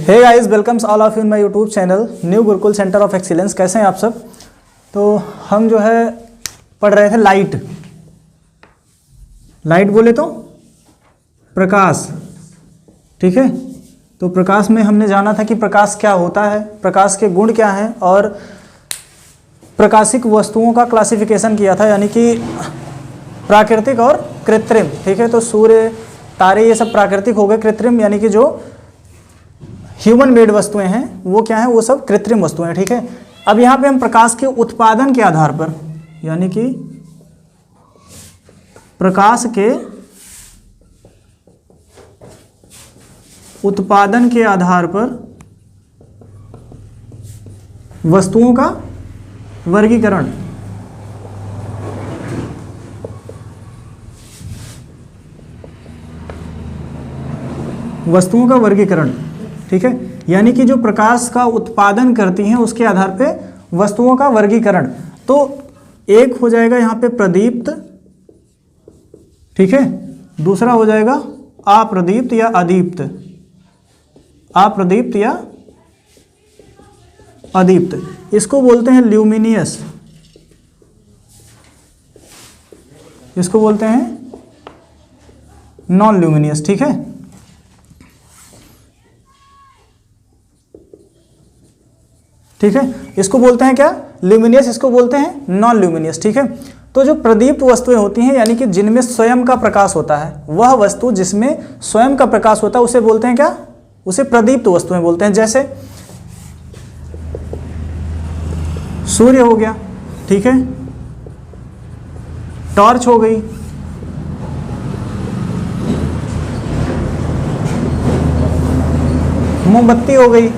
Hey guys, welcomes all of you in my YouTube channel new Gurukul centre of excellence. कैसे हैं आप सब? तो हम जो है पढ़ रहे थे लाइट बोले तो प्रकाश। ठीक है, तो प्रकाश में हमने जाना था कि प्रकाश क्या होता है, प्रकाश के गुण क्या हैं और प्रकाशिक वस्तुओं का क्लासिफिकेशन किया था, यानी कि प्राकृतिक और कृत्रिम। ठीक है, तो सूर्य, तारे, ये सब प्राकृतिक हो गए। कृत्रिम यानी कि जो ह्यूमन मेड वस्तुएं हैं वो क्या है, वो सब कृत्रिम वस्तुएं हैं। ठीक है, अब यहाँ पे हम प्रकाश के उत्पादन के आधार पर, यानी कि प्रकाश के उत्पादन के आधार पर वस्तुओं का वर्गीकरण, वस्तुओं का वर्गीकरण। ठीक है, यानी कि जो प्रकाश का उत्पादन करती हैं उसके आधार पे वस्तुओं का वर्गीकरण। तो एक हो जाएगा यहाँ पे प्रदीप्त, ठीक है, दूसरा हो जाएगा अप्रदीप्त या अदीप्त, अप्रदीप्त या अदीप्त। इसको बोलते हैं ल्यूमिनियस, इसको बोलते हैं नॉन ल्यूमिनियस। ठीक है, ठीक है, इसको बोलते हैं क्या, ल्यूमिनियस, इसको बोलते हैं नॉन ल्यूमिनियस। ठीक है, तो जो प्रदीप्त वस्तुएं होती हैं, यानी कि जिनमें स्वयं का प्रकाश होता है, वह वस्तु जिसमें स्वयं का प्रकाश होता है उसे बोलते हैं क्या, उसे प्रदीप्त वस्तुएं बोलते हैं। जैसे सूर्य हो गया, ठीक है, टॉर्च हो गई, मोमबत्ती हो गई,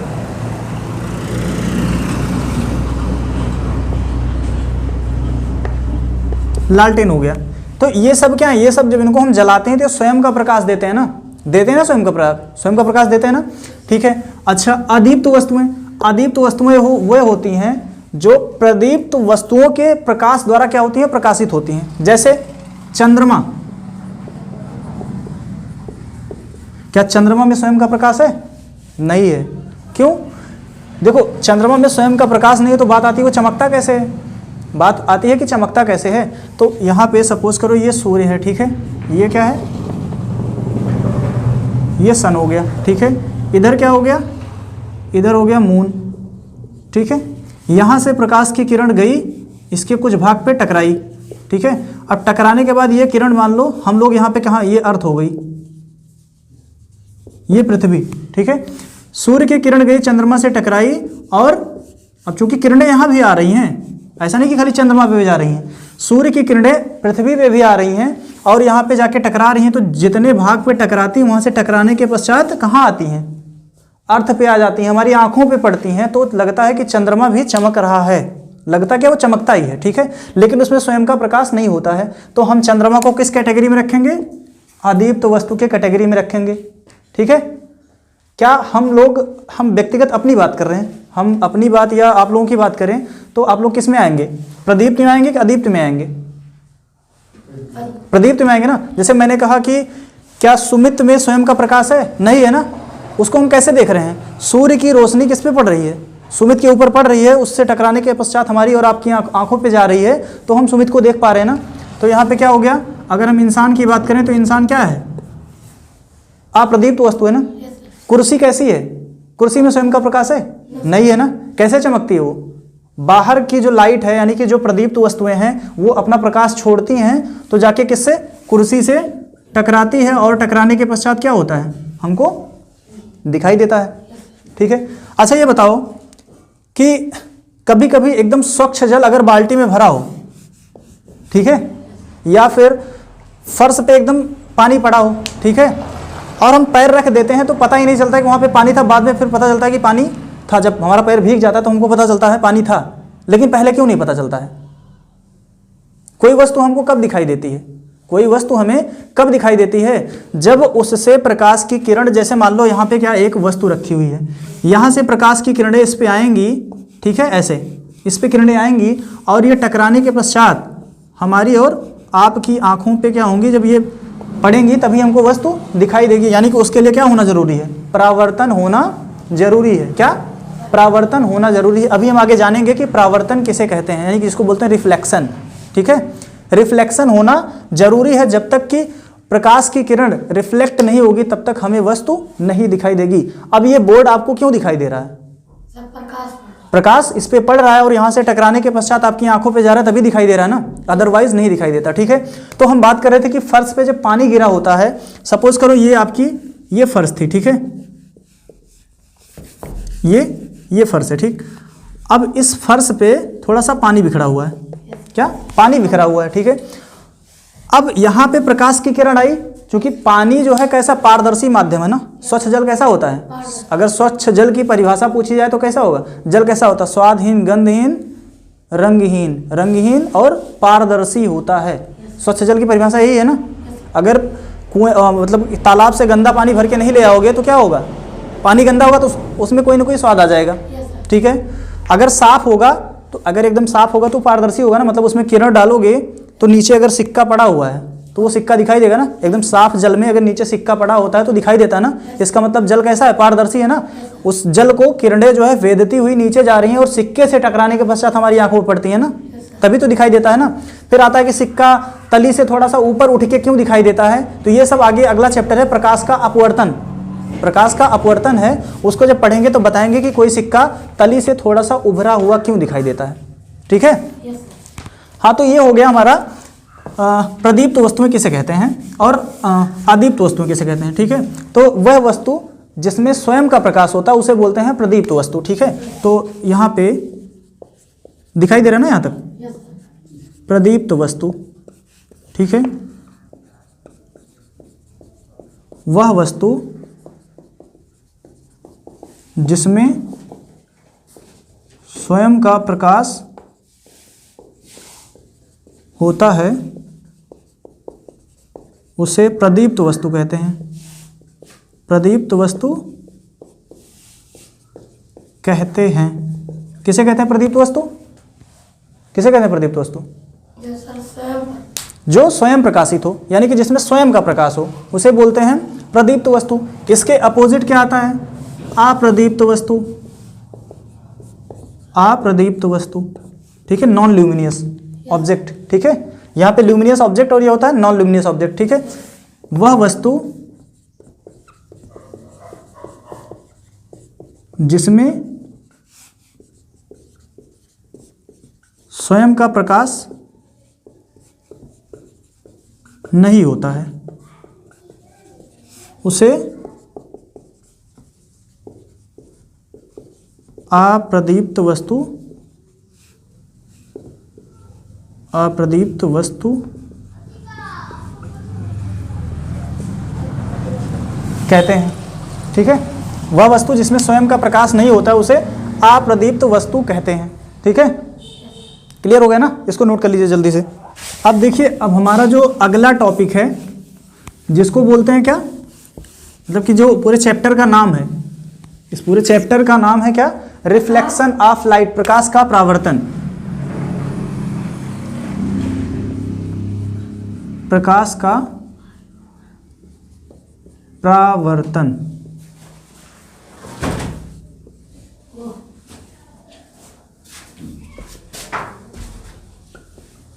लालटेन हो गया। तो ये सब क्या है, ये सब जब इनको हम जलाते हैं तो स्वयं का प्रकाश देते हैं ना, स्वयं का प्रकाश देते हैं ना। ठीक है, अच्छा, अदीप्त वस्तुएं, अदीप्त वस्तुएं वह होती हैं जो प्रदीप्त वस्तुओं के प्रकाश द्वारा क्या होती हैं, प्रकाशित होती हैं। जैसे चंद्रमा, क्या चंद्रमा में स्वयं का प्रकाश है? नहीं है। क्यों? देखो, चंद्रमा में स्वयं का प्रकाश नहीं है तो बात आती है वो चमकता कैसे है, बात आती है कि चमकता कैसे है। तो यहाँ पे सपोज करो ये सूर्य है, ठीक है, ये क्या है, ये सन हो गया। ठीक है, इधर क्या हो गया, इधर हो गया मून। ठीक है, यहाँ से प्रकाश की किरण गई, इसके कुछ भाग पे टकराई। ठीक है, अब टकराने के बाद ये किरण, मान लो हम लोग यहाँ पे कहाँ, ये अर्थ हो गई, ये पृथ्वी। ठीक है, सूर्य की किरण गई, चंद्रमा से टकराई, और अब चूंकि किरणें यहाँ भी आ रही हैं, ऐसा नहीं कि खाली चंद्रमा पे भी जा रही हैं, सूर्य की किरणें पृथ्वी पे भी आ रही हैं और यहाँ पे जाके टकरा रही हैं। तो जितने भाग पे टकराती हैं, वहाँ से टकराने के पश्चात कहाँ आती हैं, अर्थ पे आ जाती हैं, हमारी आंखों पे पड़ती हैं। तो लगता है कि चंद्रमा भी चमक रहा है, लगता क्या, वो चमकता ही है। ठीक है, लेकिन उसमें स्वयं का प्रकाश नहीं होता है। तो हम चंद्रमा को किस कैटेगरी में रखेंगे, अदीप्त वस्तु के कैटेगरी में रखेंगे। ठीक है, क्या हम व्यक्तिगत अपनी बात कर रहे हैं, हम अपनी बात या आप लोगों की बात करें तो आप लोग किस में आएंगे, प्रदीप्त में आएंगे कि अदीप्त में आएंगे? प्रदीप्त में आएंगे ना। जैसे मैंने कहा कि क्या सुमित में स्वयं का प्रकाश है? नहीं है ना। उसको हम कैसे देख रहे हैं, सूर्य की रोशनी किस पे पड़ रही है, सुमित के ऊपर पड़ रही है, उससे टकराने के पश्चात हमारी और आपकी आंखों पे जा रही है, तो हम सुमित को देख पा रहे हैं ना। तो यहाँ पे क्या हो गया, अगर हम इंसान की बात करें तो इंसान क्या है, अप्रदीप्त वस्तु है ना। कुर्सी कैसी है, कुर्सी में स्वयं का प्रकाश है? नहीं है ना। कैसे चमकती है वो, बाहर की जो लाइट है, यानी कि जो प्रदीप्त वस्तुएं हैं वो अपना प्रकाश छोड़ती हैं तो जाके किससे, कुर्सी से टकराती है, और टकराने के पश्चात क्या होता है, हमको दिखाई देता है। ठीक है, अच्छा ये बताओ कि कभी कभी एकदम स्वच्छ जल अगर बाल्टी में भरा हो, ठीक है, या फिर फर्श पे एकदम पानी पड़ा हो, ठीक है, और हम पैर रख देते हैं तो पता ही नहीं चलता है कि वहाँ पे पानी था, बाद में फिर पता चलता है कि पानी था। जब हमारा पैर भीग जाता है तो हमको पता चलता है पानी था, लेकिन पहले क्यों नहीं पता चलता है? कोई वस्तु हमको कब दिखाई देती है, कोई वस्तु हमें कब दिखाई देती है, जब उससे प्रकाश की किरण, जैसे मान लो यहाँ पे क्या एक वस्तु रखी हुई है, यहाँ से प्रकाश की किरणें इस पे आएंगी, ठीक है, ऐसे इस पे किरणें आएंगी और ये टकराने के पश्चात हमारी और आपकी आंखों पे क्या होंगी, जब ये पड़ेंगी तभी हमको वस्तु दिखाई देगी। यानी कि उसके लिए क्या होना जरूरी है, परावर्तन होना जरूरी है। क्या? परावर्तन होना जरूरी है। अभी हम आगे जानेंगे कि परावर्तन किसे कहते हैं, यानी कि इसको बोलते हैं रिफ्लेक्शन। ठीक है, रिफ्लेक्शन होना जरूरी है। जब तक कि प्रकाश की किरण रिफ्लेक्ट नहीं होगी तब तक हमें वस्तु नहीं दिखाई देगी। अब ये बोर्ड आपको क्यों दिखाई दे रहा है? प्रकाश इस पे पड़ रहा है और यहाँ से टकराने के पश्चात आपकी आंखों पे जा रहा है तभी दिखाई दे रहा है ना, अदरवाइज नहीं दिखाई देता। ठीक है, तो हम बात कर रहे थे कि फर्श पे जब पानी गिरा होता है, सपोज करो ये आपकी ये फर्श थी। ठीक है, ये फर्श है। ठीक, अब इस फर्श पे थोड़ा सा पानी बिखरा हुआ है। क्या? पानी बिखरा हुआ है। ठीक है, अब यहाँ पे प्रकाश की किरण आई, क्योंकि पानी जो है कैसा पारदर्शी माध्यम है ना। स्वच्छ जल कैसा होता है? अगर स्वच्छ जल की परिभाषा पूछी जाए तो कैसा होगा? जल कैसा होता है? स्वादहीन, गंधहीन, रंगहीन और पारदर्शी होता है। स्वच्छ जल की परिभाषा यही है ना। अगर कुएं मतलब तालाब से गंदा पानी भर के नहीं ले आओगे तो क्या होगा? पानी गंदा होगा तो उसमें कोई ना कोई स्वाद आ जाएगा। ठीक है, अगर साफ होगा तो, अगर एकदम साफ होगा तो पारदर्शी होगा ना, मतलब उसमें किरण डालोगे तो नीचे अगर सिक्का पड़ा हुआ है तो वो सिक्का दिखाई देगा ना। एकदम साफ जल में अगर नीचे सिक्का पड़ा होता है तो दिखाई देता है ना। इसका मतलब जल कैसा है? पारदर्शी है ना। उस जल को किरणें जो है वेधती हुई नीचे जा रही हैं और सिक्के से टकराने के पश्चात हमारी आंखों पर पड़ती है ना, तभी तो दिखाई देता है ना। फिर आता है कि सिक्का तली से थोड़ा सा ऊपर उठ के क्यों दिखाई देता है, तो ये सब आगे अगला चैप्टर है, प्रकाश का अपवर्तन। प्रकाश का अपवर्तन है, उसको जब पढ़ेंगे तो बताएंगे कि कोई सिक्का तली से थोड़ा सा उभरा हुआ क्यों दिखाई देता है। ठीक है, हाँ, तो ये हो गया हमारा प्रदीप्त वस्तुएं किसे कहते हैं और अदीप्त वस्तुएं किसे कहते हैं। ठीक है, तो वह वस्तु जिसमें स्वयं का प्रकाश होता है उसे बोलते हैं प्रदीप्त वस्तु। ठीक है, तो यहाँ पे दिखाई दे रहा है ना यहाँ तक, प्रदीप्त वस्तु। ठीक है, वह वस्तु जिसमें स्वयं का प्रकाश होता है उसे प्रदीप्त वस्तु कहते हैं। प्रदीप्त वस्तु कहते हैं। किसे कहते हैं प्रदीप्त वस्तु? किसे कहते हैं प्रदीप्त वस्तु? जो स्वयं प्रकाशित हो, यानी कि जिसमें स्वयं का प्रकाश हो, उसे बोलते हैं प्रदीप्त वस्तु। इसके अपोजिट क्या आता है? अप्रदीप्त वस्तु। अप्रदीप्त वस्तु। ठीक है, नॉन ल्यूमिनियस ऑब्जेक्ट। ठीक है, यहाँ पे ल्यूमिनियस ऑब्जेक्ट और ये होता है नॉन ल्यूमिनियस ऑब्जेक्ट। ठीक है, वह वस्तु जिसमें स्वयं का प्रकाश नहीं होता है उसे अप्रदीप्त वस्तु कहते हैं। ठीक है, वह वस्तु जिसमें स्वयं का प्रकाश नहीं होता है उसे अप्रदीप्त वस्तु कहते हैं। ठीक है, क्लियर हो गया ना? इसको नोट कर लीजिए जल्दी से। अब देखिए, अब हमारा जो अगला टॉपिक है जिसको बोलते हैं क्या, मतलब कि जो पूरे चैप्टर का नाम है, इस पूरे चैप्टर का नाम है क्या? रिफ्लेक्शन ऑफ लाइट, प्रकाश का परावर्तन। प्रकाश का परावर्तन।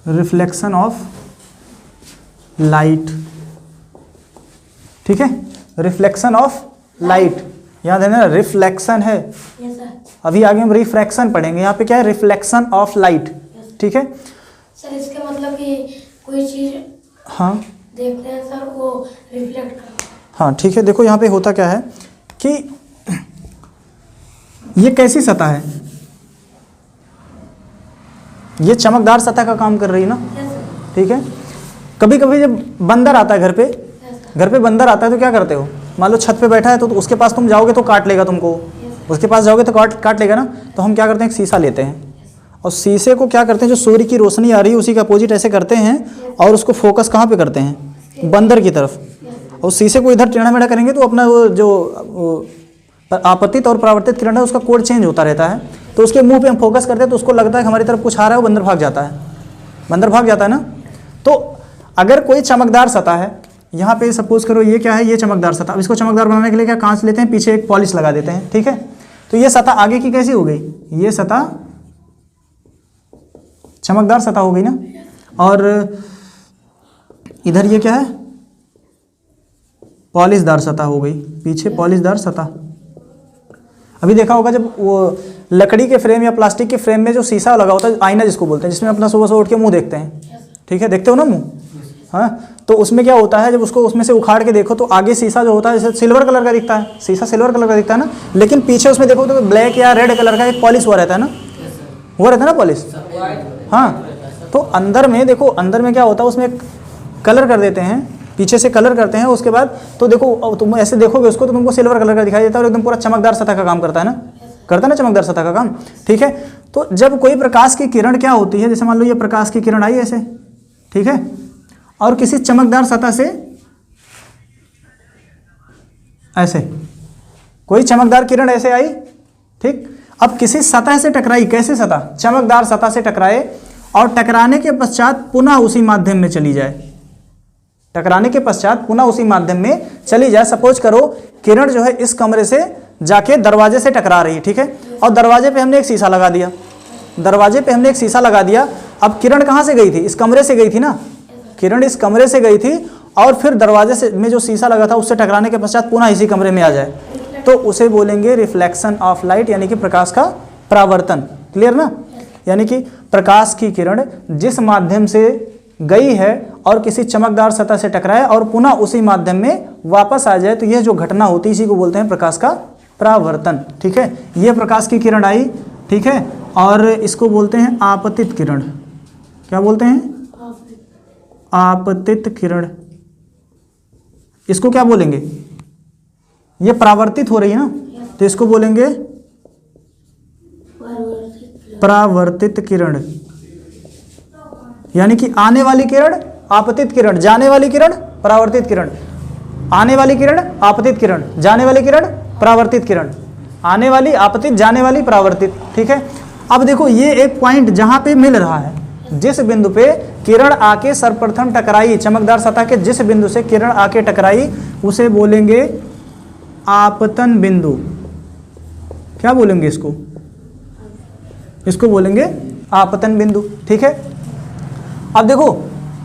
Reflection of light. ठीक है, रिफ्लेक्शन ऑफ लाइट, याद है ना, रिफ्लेक्शन है। अभी आगे हम रिफ्रैक्शन पढ़ेंगे, यहाँ पे क्या है? Reflection of light. ठीक है सर, इसका मतलब कि कोई चीज हाँ देखते हैं सर, वो रिफ्लेक्ट करता है। हाँ, ठीक है, देखो यहाँ पे होता क्या है कि ये कैसी सतह है? ये चमकदार सतह का काम कर रही है ना। ठीक है, कभी कभी जब बंदर आता है घर पे बंदर आता है तो क्या करते हो? मान लो छत पे बैठा है तो उसके पास तुम जाओगे तो काट लेगा तुमको, उसके पास जाओगे तो काट लेगा ना। तो हम क्या करते हैं? एक शीशा लेते हैं और शीशे को क्या करते हैं, जो सूर्य की रोशनी आ रही है उसी के अपोजिट ऐसे करते हैं और उसको फोकस कहाँ पे करते हैं? बंदर की तरफ। और शीशे को इधर टेढ़ा मेढ़ा करेंगे तो अपना वो जो आपतित और परावर्तित किरण है उसका कोड चेंज होता रहता है। तो उसके मुंह पे हम फोकस करते हैं तो उसको लगता है कि हमारी तरफ कुछ आ रहा है, वो बंदर भाग जाता है ना। तो अगर कोई चमकदार सतह है, यहाँ पे सपोज करो ये क्या है, ये चमकदार सतह। अब इसको चमकदार बनाने के लिए क्या, कांच लेते हैं, पीछे एक पॉलिश लगा देते हैं, ठीक है। तो ये सतह आगे की कैसी हो गई, ये सतह चमकदार सतह हो गई ना। और इधर ये क्या है, पॉलिशदार सतह हो गई, पीछे पॉलिशदार सतह। अभी देखा होगा जब वो लकड़ी के फ्रेम या प्लास्टिक के फ्रेम में जो शीशा लगा होता है, आईना जिसको बोलते हैं, जिसमें अपना सुबह सुबह उठ के मुंह देखते हैं, ठीक है, देखते हो ना मुंह, हाँ। तो उसमें क्या होता है, जब उसको उसमें से उखाड़ के देखो तो आगे शीशा जो होता है जैसे सिल्वर कलर का दिखता है, शीशा सिल्वर कलर का दिखता है ना, लेकिन पीछे उसमें देखो तो ब्लैक या रेड कलर का एक पॉलिश हुआ रहता है ना, वो रहता है ना पॉलिश, हाँ। तो अंदर में देखो, अंदर में क्या होता है, उसमें कलर कर देते हैं, पीछे से कलर करते हैं, उसके बाद तो देखो तुम ऐसे देखोगे उसको तो तुमको सिल्वर कलर का दिखाई देता है और एकदम पूरा चमकदार सतह का काम करता है ना, करता है ना चमकदार सतह का काम, ठीक है। तो जब कोई प्रकाश की किरण क्या होती है, जैसे मान लो ये प्रकाश की किरण आई ऐसे, ठीक है, और किसी चमकदार सतह से ऐसे कोई चमकदार किरण ऐसे आई, ठीक। अब किसी सतह से टकराई, कैसे सतह, चमकदार सतह से टकराए और टकराने के पश्चात पुनः उसी माध्यम में चली जाए, टकराने के पश्चात पुनः उसी माध्यम में चली जाए। सपोज करो किरण जो है इस कमरे से जाके दरवाजे से टकरा रही है, ठीक है, और दरवाजे पे हमने एक शीशा लगा दिया, दरवाजे पे हमने एक शीशा लगा दिया। अब किरण कहाँ से गई थी, इस कमरे से गई थी ना, किरण इस कमरे से गई थी और फिर दरवाजे से में जो शीशा लगा था उससे टकराने के पश्चात पुनः इसी कमरे में आ जाए, तो उसे बोलेंगे रिफ्लेक्शन ऑफ लाइट, यानी कि प्रकाश का परावर्तन। क्लियर ना, यानी कि प्रकाश की किरण जिस माध्यम से गई है और किसी चमकदार सतह से टकराए और पुनः उसी माध्यम में वापस आ जाए, तो यह जो घटना होती है इसी को बोलते हैं प्रकाश का परावर्तन, ठीक है। यह प्रकाश की किरण आई, ठीक है, और इसको बोलते हैं आपतित किरण। क्या बोलते हैं, आपतित किरण। इसको क्या बोलेंगे, ये परावर्तित हो रही है ना, तो इसको बोलेंगे परावर्तित किरण, यानी कि आने वाली किरण आपतित किरण, जाने वाली किरण परावर्तित किरण, आने वाली किरण आपतित किरण, जाने वाली किरण परावर्तित किरण, आने वाली आपतित, जाने वाली परावर्तित, ठीक है। अब देखो ये एक पॉइंट जहां पे मिल रहा है, जिस बिंदु पे किरण आके सर्वप्रथम टकराई, चमकदार सतह के जिस बिंदु से किरण आके टकराई उसे बोलेंगे आपतन बिंदु। क्या बोलेंगे इसको, इसको बोलेंगे आपतन बिंदु, ठीक है। अब देखो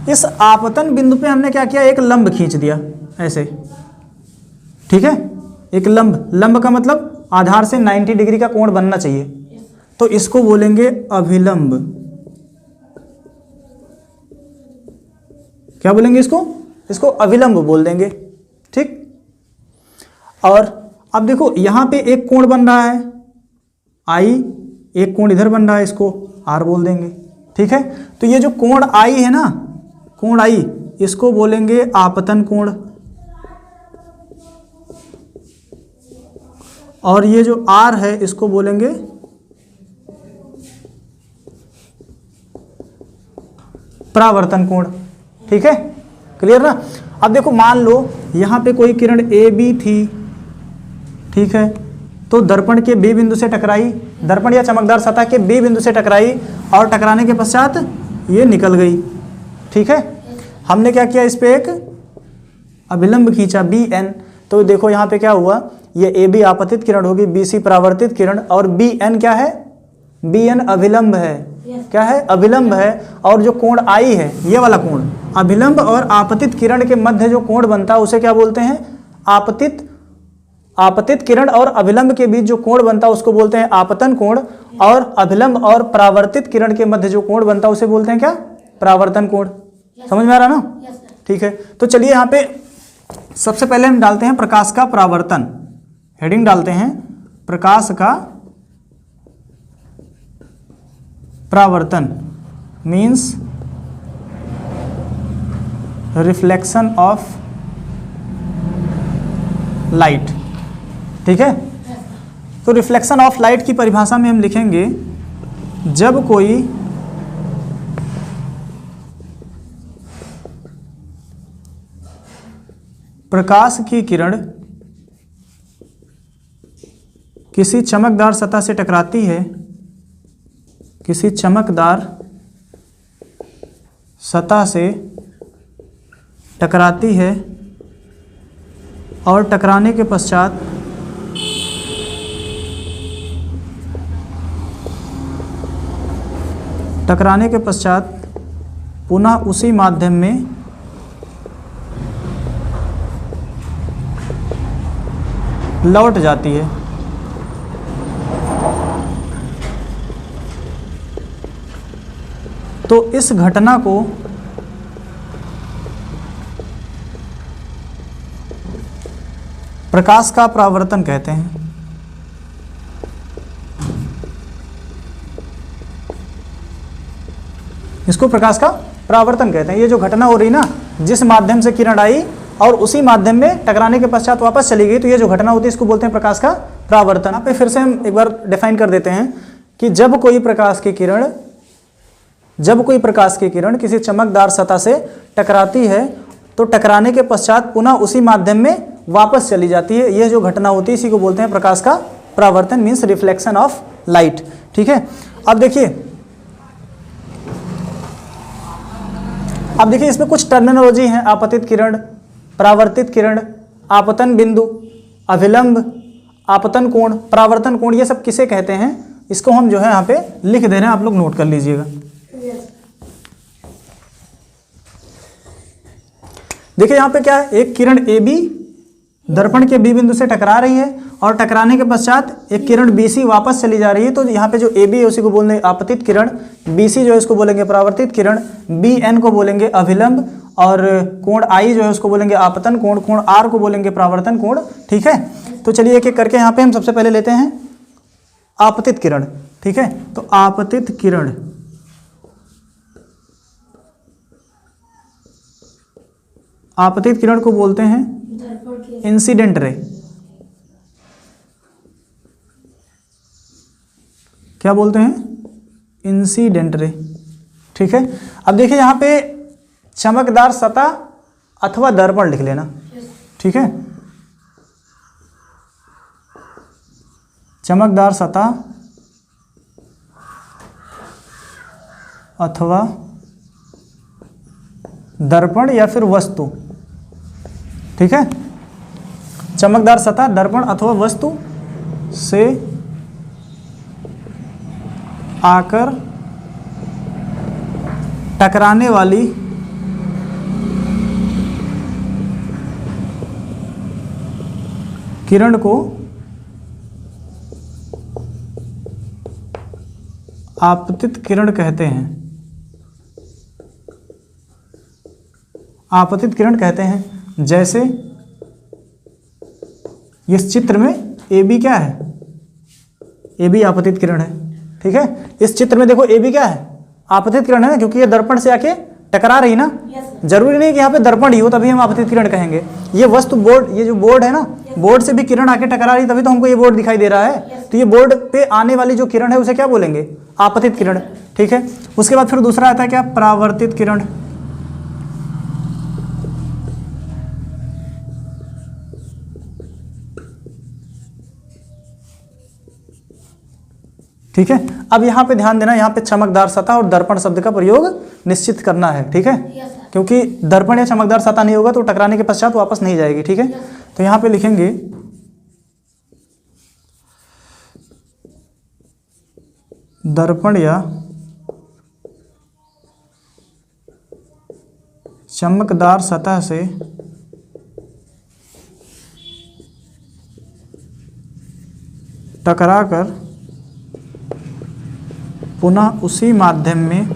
इस आपतन बिंदु पे हमने क्या किया, एक लंब खींच दिया ऐसे, ठीक है, एक लंब, लंब का मतलब आधार से 90 डिग्री का कोण बनना चाहिए, तो इसको बोलेंगे अभिलंब। क्या बोलेंगे इसको, इसको अभिलंब बोल देंगे, ठीक। और अब देखो यहां पे एक कोण बन रहा है आई, एक कोण इधर बन रहा है, इसको आर बोल देंगे, ठीक है। तो ये जो कोण आई है ना, कोण आई, इसको बोलेंगे आपतन कोण, और ये जो आर है इसको बोलेंगे परावर्तन कोण, ठीक है, क्लियर ना। अब देखो मान लो यहां पे कोई किरण ए बी थी, ठीक है, तो दर्पण के बी बिंदु से टकराई, दर्पण या चमकदार सतह के बी बिंदु से टकराई और टकराने के पश्चात ये निकल गई, ठीक है। हमने क्या किया, इस पे एक अभिलंब खींचा बी एन, तो देखो यहाँ पे क्या हुआ, ये ए बी आपतित किरण होगी, बी सी परावर्तित किरण, और बी एन क्या है, बी एन अभिलंब है, क्या है, अभिलंब है। और जो कोण आई है ये वाला कोण, अभिलंब और आपतित किरण के मध्य जो कोण बनता है उसे क्या बोलते हैं, आपतित, आपतित किरण और अभिलंब के बीच जो कोण बनता है उसको बोलते हैं आपतन कोण, और अभिलंब और परावर्तित किरण के मध्य जो कोण बनता है उसे बोलते हैं क्या, परावर्तन कोण। समझ में आ रहा ना, ठीक है। तो चलिए यहाँ पे सबसे पहले हम डालते हैं प्रकाश का परावर्तन, हेडिंग डालते हैं प्रकाश का परावर्तन, मीन्स रिफ्लेक्शन ऑफ लाइट, ठीक है। तो रिफ्लेक्शन ऑफ लाइट की परिभाषा में हम लिखेंगे, जब कोई प्रकाश की किरण किसी चमकदार सतह से टकराती है, किसी चमकदार सतह से टकराती है और टकराने के पश्चात पुनः उसी माध्यम में लौट जाती है। तो इस घटना को प्रकाश का परावर्तन कहते हैं। इसको प्रकाश का परावर्तन कहते हैं। ये जो घटना हो रही ना, जिस माध्यम से किरण आई और उसी माध्यम में टकराने के पश्चात वापस चली गई, तो ये जो घटना होती है इसको बोलते हैं प्रकाश का परावर्तन। यहाँ पे फिर से हम एक बार डिफाइन कर देते हैं कि जब कोई प्रकाश की किरण किसी चमकदार सतह से टकराती है तो टकराने के पश्चात पुनः उसी माध्यम में वापस चली जाती है। यह जो घटना होती है इसी को बोलते हैं प्रकाश का परावर्तन, मीन्स रिफ्लेक्शन ऑफ लाइट। ठीक है, अब देखिए इसमें कुछ टर्मिनोलॉजी है। आपतित किरण, परावर्तित किरण, आपतन बिंदु, अभिलंब, आपतन कोण, परावर्तन कोण, ये सब किसे कहते हैं, इसको हम जो है यहाँ पे लिख दे रहे हैं, आप लोग नोट कर लीजिएगा। देखिए यहाँ पे क्या है, एक किरण AB दर्पण के B बिंदु से टकरा रही है और टकराने के पश्चात एक किरण BC वापस चली जा रही है। तो यहाँ पे जो AB है उसी को बोलेंगे आपतित किरण, BC जो है इसको बोलेंगे परावर्तित किरण, BN को बोलेंगे अभिलंब, और कोण I जो है उसको बोलेंगे आपतन कोण, कोण R को बोलेंगे परावर्तन कोण। ठीक है, तो चलिए एक एक करके यहाँ पे हम सबसे पहले लेते हैं आपतित किरण। ठीक है, तो आपतित किरण, आपतित किरण को बोलते हैं इंसिडेंट रे। क्या बोलते हैं, इंसिडेंट रे। ठीक है, अब देखिए यहाँ पे चमकदार सतह अथवा दर्पण लिख लेना। ठीक है, चमकदार सतह अथवा दर्पण या फिर वस्तु। ठीक है, चमकदार सतह, दर्पण अथवा वस्तु से आकर टकराने वाली किरण को आपतित किरण कहते हैं। आपतित किरण कहते हैं। जैसे इस चित्र में AB क्या है, AB आपतित किरण है। ठीक है, इस चित्र में देखो AB क्या है, आपतित किरण है ना, क्योंकि ये दर्पण से आके टकरा रही ना। जरूरी नहीं कि यहाँ पे दर्पण ही हो तभी हम आपतित किरण कहेंगे। ये वस्तु बोर्ड, ये जो बोर्ड है ना, बोर्ड से भी किरण आके टकरा रही, तभी तो हमको ये बोर्ड दिखाई दे रहा है। तो ये बोर्ड पे आने वाली जो किरण है उसे क्या बोलेंगे, आपतित किरण। ठीक है, उसके बाद फिर दूसरा आता है क्या, परावर्तित किरण। ठीक है, अब यहाँ पे ध्यान देना, यहाँ पे चमकदार सतह और दर्पण शब्द का प्रयोग निश्चित करना है। ठीक है, क्योंकि दर्पण या चमकदार सतह नहीं होगा तो टकराने के पश्चात वापस नहीं जाएगी। ठीक है, तो यहाँ पे लिखेंगे दर्पण या चमकदार सतह से टकराकर पुनः उसी माध्यम में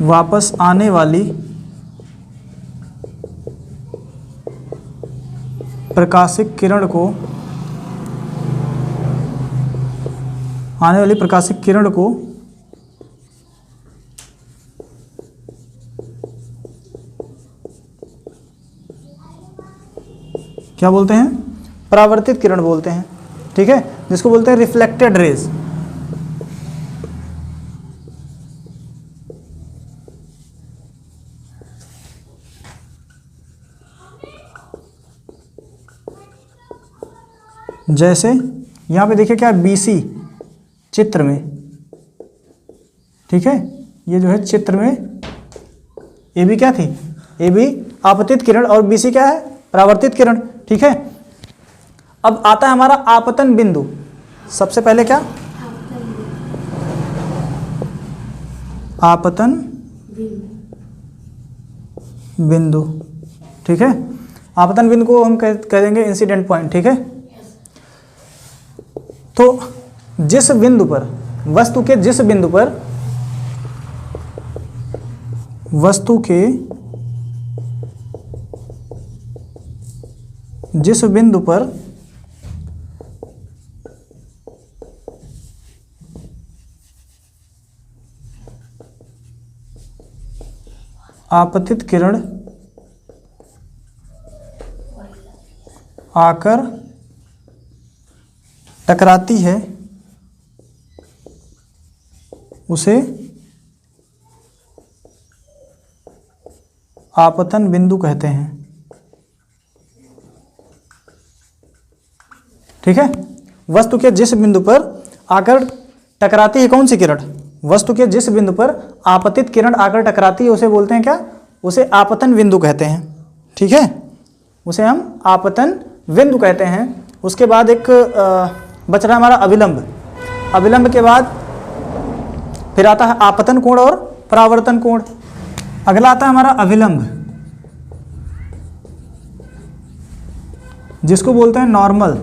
वापस आने वाली प्रकाशिक किरण को क्या बोलते हैं, परावर्तित किरण बोलते हैं। ठीक है, जिसको बोलते हैं रिफ्लेक्टेड रेज। जैसे यहाँ पे देखिए क्या BC चित्र में। ठीक है, ये जो है चित्र में ए बी क्या थी, ए बी आपतित किरण और बी सी क्या है, परावर्तित किरण। ठीक है, अब आता है हमारा आपतन बिंदु। सबसे पहले क्या, आपतन बिंदु। ठीक है, आपतन बिंदु को हम कह देंगे इंसिडेंट पॉइंट। ठीक है, तो जिस बिंदु पर वस्तु के जिस बिंदु पर वस्तु के जिस बिंदु पर आपतित किरण आकर टकराती है उसे आपतन बिंदु कहते हैं। ठीक है, वस्तु के जिस बिंदु पर आकर टकराती है कौन सी किरण, वस्तु के जिस बिंदु पर आपतित किरण आकर टकराती है उसे बोलते हैं क्या, उसे आपतन बिंदु कहते हैं। ठीक है, उसे हम आपतन बिंदु कहते हैं। उसके बाद एक बच रहा हमारा अविलंब। अविलंब के बाद फिर आता है आपतन कोण और परावर्तन कोण। अगला आता है हमारा अविलंब, जिसको बोलते हैं नॉर्मल।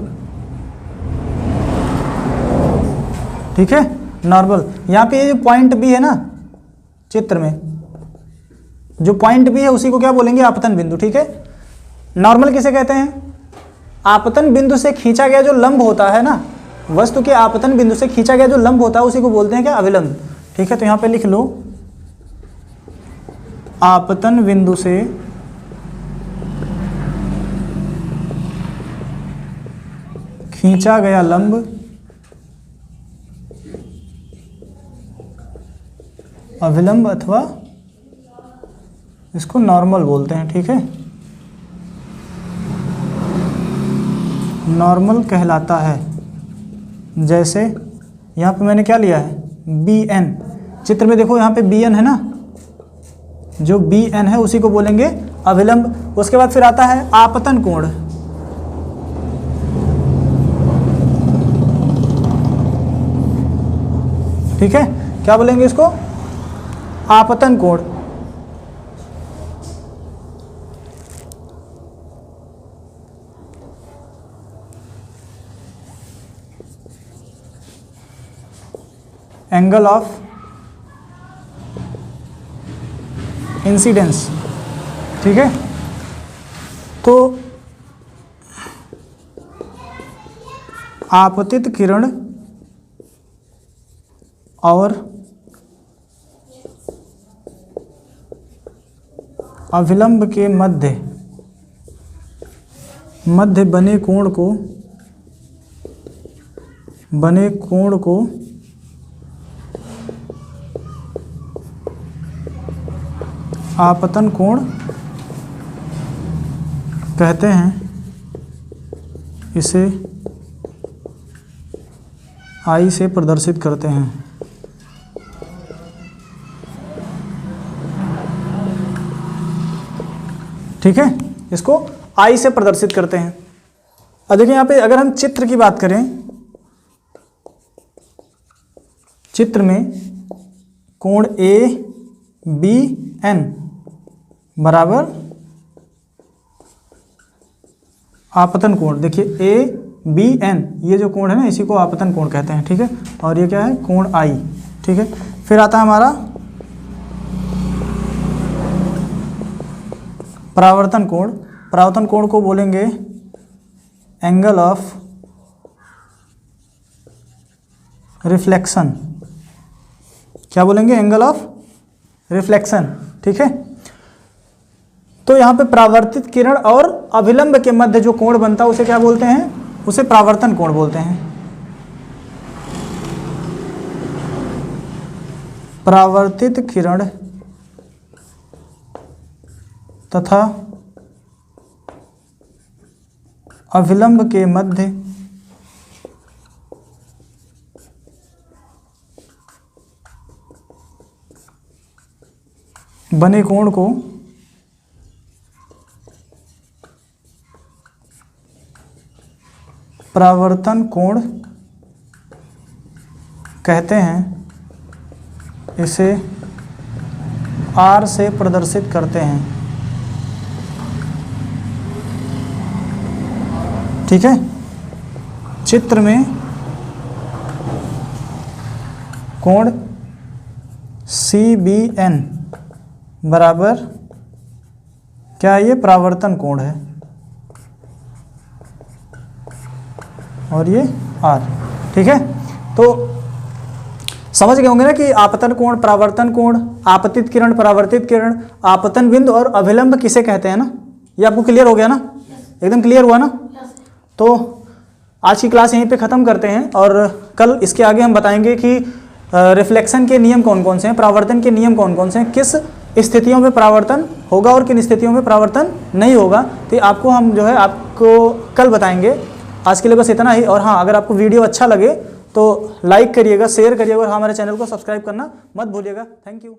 ठीक है, नॉर्मल। यहाँ पे ये जो पॉइंट बी है ना चित्र में, जो पॉइंट बी है उसी को क्या बोलेंगे, आपतन बिंदु। ठीक है, नॉर्मल किसे कहते हैं, आपतन बिंदु से खींचा गया जो लंब होता है ना, वस्तु के आपतन बिंदु से खींचा गया जो लंब होता है उसी को बोलते हैं क्या, अविलंब। ठीक है, तो यहाँ पे लिख लो, आपतन बिंदु से खींचा गया लंब अविलंब अथवा इसको नॉर्मल बोलते हैं। ठीक है, नॉर्मल कहलाता है। जैसे यहाँ पे मैंने क्या लिया है, बी एन। चित्र में देखो यहाँ पे बी एन है ना, जो बी एन है उसी को बोलेंगे अविलंब। उसके बाद फिर आता है आपतन कोण। ठीक है, क्या बोलेंगे इसको, आपतन कोण। Angle of incidence. ठीक है, तो आपतित किरण और अविलंब के मध्य बने कोण को आपतन कोण कहते हैं। इसे आई से प्रदर्शित करते हैं। ठीक है, इसको आई से प्रदर्शित करते हैं। अब देखिए यहाँ पे अगर हम चित्र की बात करें, चित्र में कोण ए बी एन बराबर आपतन कोण। देखिए ए बी एन ये जो कोण है ना, इसी को आपतन कोण कहते हैं। ठीक है, और ये क्या है, कोण आई। ठीक है, फिर आता है हमारा परावर्तन कोण। परावर्तन कोण को बोलेंगे एंगल ऑफ रिफ्लेक्शन। क्या बोलेंगे, एंगल ऑफ रिफ्लेक्शन। ठीक है, तो यहाँ पे परावर्तित किरण और अभिलंब के मध्य जो कोण बनता है उसे क्या बोलते हैं, उसे परावर्तन कोण बोलते हैं। परावर्तित किरण तथा अभिलंब के मध्य बने कोण को परावर्तन कोण कहते हैं, इसे R से प्रदर्शित करते हैं। ठीक है, चित्र में कोण CBN बराबर क्या, ये परावर्तन कोण है और ये R। ठीक है, तो समझ गए होंगे ना कि आपतन कोण, परावर्तन कोण, आपतित किरण, परावर्तित किरण, आपतन बिंदु और अभिलंब किसे कहते हैं ना। ये आपको क्लियर हो गया ना, एकदम क्लियर हुआ ना। तो आज की क्लास यहीं पे ख़त्म करते हैं और कल इसके आगे हम बताएंगे कि रिफ्लेक्शन के नियम कौन कौन से हैं, परावर्तन के नियम कौन कौन से हैं, किस स्थितियों में परावर्तन होगा और किन स्थितियों में परावर्तन नहीं होगा। तो आपको हम जो है आपको कल बताएंगे। आज के लिए बस इतना ही। और हाँ, अगर आपको वीडियो अच्छा लगे तो लाइक करिएगा, शेयर करिएगा और हमारे चैनल को सब्सक्राइब करना मत भूलिएगा। Thank you.